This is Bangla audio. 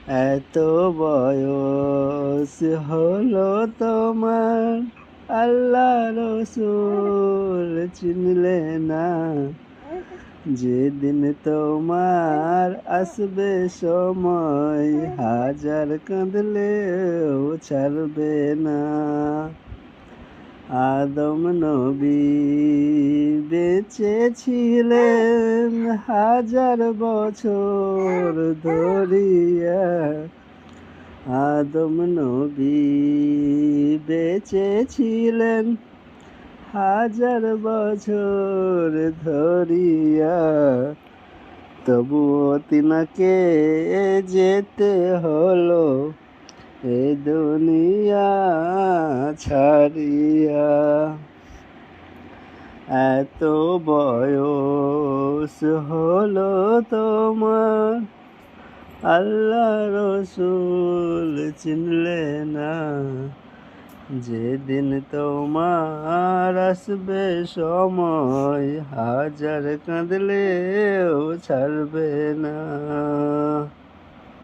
এত বয়স হলো তোমার, আল্লাহ রসুল চিনলে না। যেদিন তোমার আসবে সময়, হাজার কাঁদলেও ছাড়বে না। আদম নবী বেঁচে ছিলেন হাজার বছর ধরিয়া। আদম নবী বেঁচে ছিলেন হাজার বছর ধরিয়া। তবুও তিনাকে যেতে হলো এ দুনিয়া ছাড়িয়া। এত বয়স হলো তোমার, আল্লাহ রসুল চিনলে না। যেদিন তোমার আসবে সময়, হাজার কাঁদলেও ছাড়বে না।